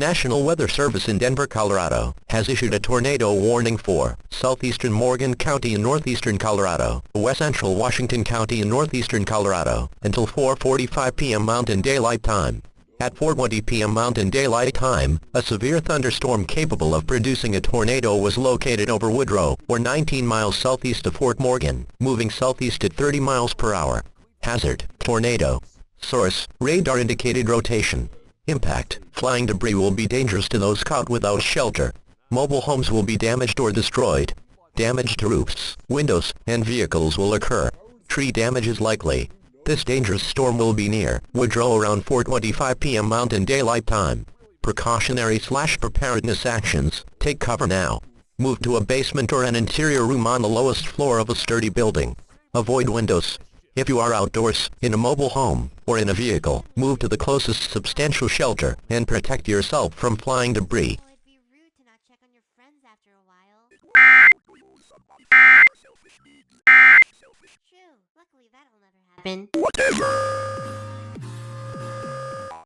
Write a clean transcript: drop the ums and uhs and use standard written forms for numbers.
National Weather Service in Denver, Colorado, has issued a tornado warning for southeastern Morgan County and northeastern Colorado, west central Washington County and northeastern Colorado, until 4:45 p.m. Mountain Daylight Time. At 4:20 p.m. Mountain Daylight Time, a severe thunderstorm capable of producing a tornado was located over Woodrow, or 19 miles southeast of Fort Morgan, moving southeast at 30 miles per hour. Hazard: tornado. Source: radar-indicated rotation. Impact: flying debris will be dangerous to those caught without shelter. Mobile homes will be damaged or destroyed. Damage to roofs, windows, and vehicles will occur. Tree damage is likely. This dangerous storm will be near Woodrow around 4:25 p.m. Mountain Daylight Time. Precautionary/preparedness actions: take cover now. Move to a basement or an interior room on the lowest floor of a sturdy building. Avoid windows. If you are outdoors, in a mobile home, or in a vehicle, move to the closest substantial shelter and protect yourself from flying debris. Well, it'd be rude to not check on your friends after a while. True, luckily that'll never happen. Whatever.